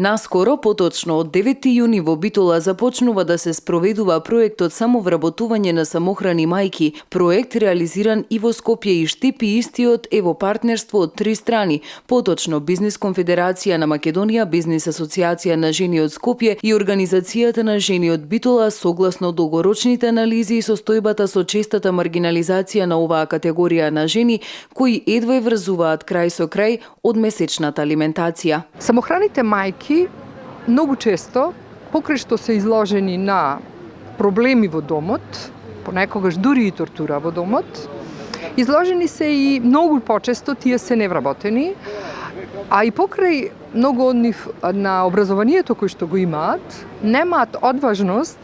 Наскоро, поточно од 9 јуни во Битола започнува да се спроведува проектот самовработување на самохрани мајки, проект реализиран и во Скопје и Штип и истиот е во партнерство од 3 страни, поточно Бизнис конфедерација на Македонија, Бизнис асоциација на жени од Скопје и Организацијата на жени од Битола, согласно долгорочните анализи и состојбата со честата маргинализација на оваа категорија на жени кои едва врзуваат крај со крај од месечната алиментација. Самохраните мајки многу често, покрај што се изложени на проблеми во домот, понекогаш дури и тортура во домот, изложени се и многу почесто тие се невработени, а и покрај многу од нив на образованието кој што го имаат, немаат одважност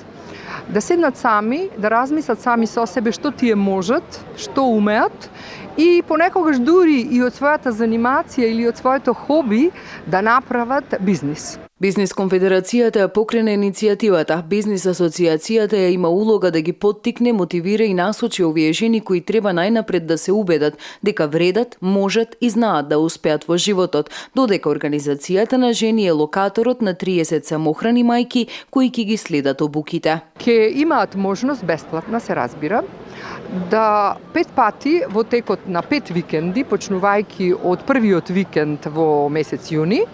да седнат сами, да размислат сами со себе што тие можат, што умеат и понекогаш дури и од својата занимација или од своето хоби да направат бизнис. Бизнис конфедерацијата покрена иницијативата. Бизнис асоциацијата ја има улога да ги поттикне, мотивира и насочи овие жени кои треба најнапред да се убедат дека вредат, можат и знаат да успеат во животот, додека Организацијата на жени е локаторот на 30 самохрани мајки кои ќе ги следат обуките. Ке имаат можност, бесплатна се разбира, да 5 пати во текот на 5 викенди, почнувајќи од првиот викенд во месец јуни,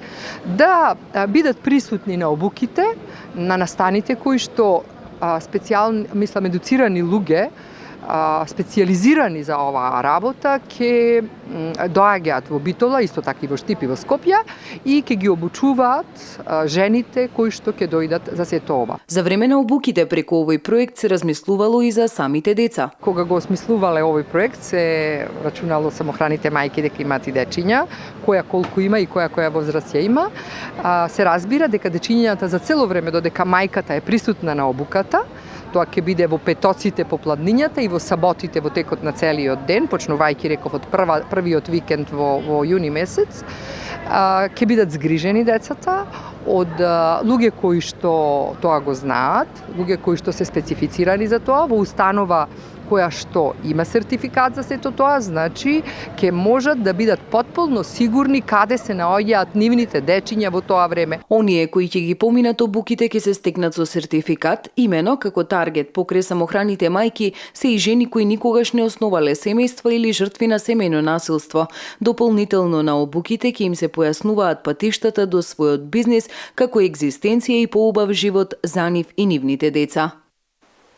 да бидат присутни на обуките, на настаните кои што едуцирани луѓе, специјализирани за оваа работа, ќе доаѓаат во Битола, исто така и во Штип и во Скопје, и ќе ги обучуваат жените кои што ќе дојдат за сето ова. За време на обуките преку овој проект се размислувало и за самите деца. Кога го осмислувале овој проект, се рачунало самохраните мајки дека имаат и дечиња, која колку има и која возраст ја има. Се разбира дека дечињата за цело време додека мајката е присутна на обуката, тоа ќе биде во петоците по пладнињата и во саботите во текот на целиот ден, почнувајќи реков од првиот викенд во јуни месец, ќе бидат згрижени децата од луѓе кои што тоа го знаат, луѓе кои што се специфицирани за тоа, во установа која што има сертификат за сето тоа, значи ќе можат да бидат потполно сигурни каде се наоѓаат нивните дечиња во тоа време. Оние кои ќе ги поминат обуките ќе се стекнат со сертификат, имено како таргет покрај самохраните мајки се и жени кои никогаш не основале семејства или жртви на семејно насилство. Дополнително на обуките ќе им се појаснуваат патиштата до својот бизнис како екзистенција и поубав живот за нив и нивните деца.